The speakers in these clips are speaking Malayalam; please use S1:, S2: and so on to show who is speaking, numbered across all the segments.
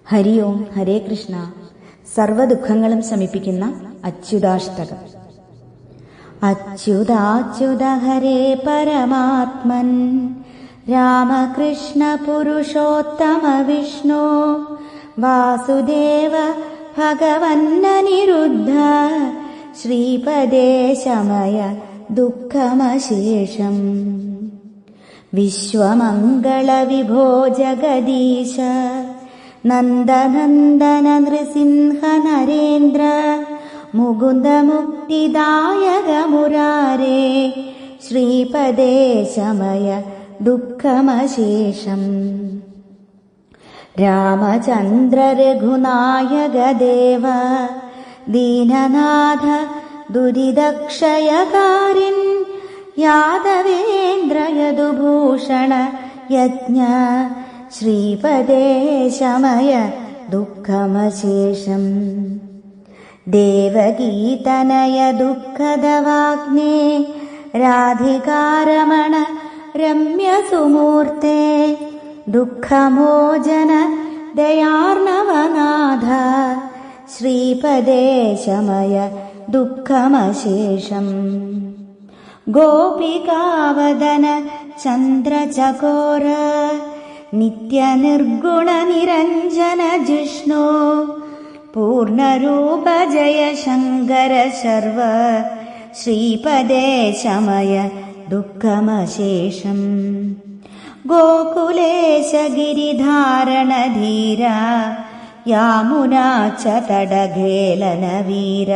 S1: ഹരി ഓം. ഹരേ കൃഷ്ണ. സർവദുഃഖങ്ങളും ശമിപ്പിക്കുന്ന അച്യുതാഷ്ടകം. അച്യുതാച്യുത ഹരേ പരമാത്മൻ രാമകൃഷ്ണ പുരുഷോത്തമ വിഷ്ണു വാസുദേവ ഭഗവന്നനിരുദ്ധ ശ്രീപദേ ശമയ ദുഃഖമശേഷം. വിശ്വമംഗള വിഭോ ജഗദീശ നന്ദനന്ദന നൃസിംഹ നരേന്ദ്ര മുകുന്ദ മുക്തിദായക മുരാരേ ശ്രീപദേ ശമയ ദുഃഖമശേഷം. രാമചന്ദ്ര രഘുനായക ദേവ ദീനനാഥ ദുരിതക്ഷയകാരിൻ യാദവേന്ദ്ര യദുഭൂഷണ യജ്ഞ ശ്രീപദേ ശമയ ദുഃഖമശേഷം. ദേവകീതനയ ദുഃഖദവാഗ്നേ രാധികാരമണ രമ്യസുമൂർത്തേ ദുഃഖമോചന ദയാർണവനാഥ ശ്രീപദേ ശമയ ദുഃഖമശേഷം. ഗോപികാവദന ചന്ദ്രചകോര നിത്യനിർഗുണ നിരഞ്ജന ജിഷ്ണു പൂർണ്ണരൂപ ജയ ശങ്കര ശർവ ശ്രീപദേ ശമയ ദുഃഖമശേഷം. ഗോകുലേശ ഗിരിധാരണ ധീര യാമുനാ ച തടഘേലന വീര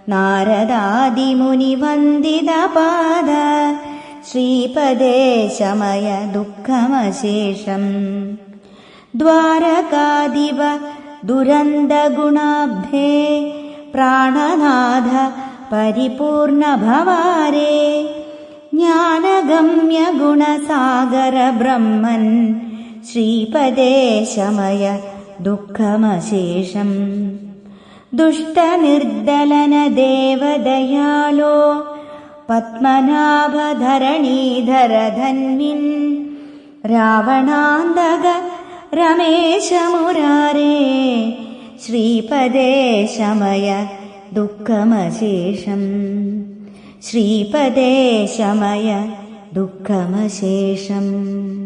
S1: നാരദാദിമുനി വന്ദിത പാദ ശ്രീപദേ ശമയ ദുഃഖമശേഷം. ദ്വാരകാധിപ ദുരന്ത ഗുണാബ്ധേ പ്രാണനാഥ പരിപൂർണ ഭവാരേ ജ്ഞാനഗമ്യ ഗുണസാഗര ബ്രഹ്മൻ ശ്രീപദേ ശമയ ദുഃഖമശേഷം. ദുഷ്ടനിർദലന ദേവദയാലോ പത്മനാഭധരണീധര ധന്വിൻ രാവണാന്തക രമേശ മുരാരേ ശ്രീപദേ ശമയ ദുഃഖമശേഷം. ശ്രീപദേ ശമയ ദുഃഖമശേഷം.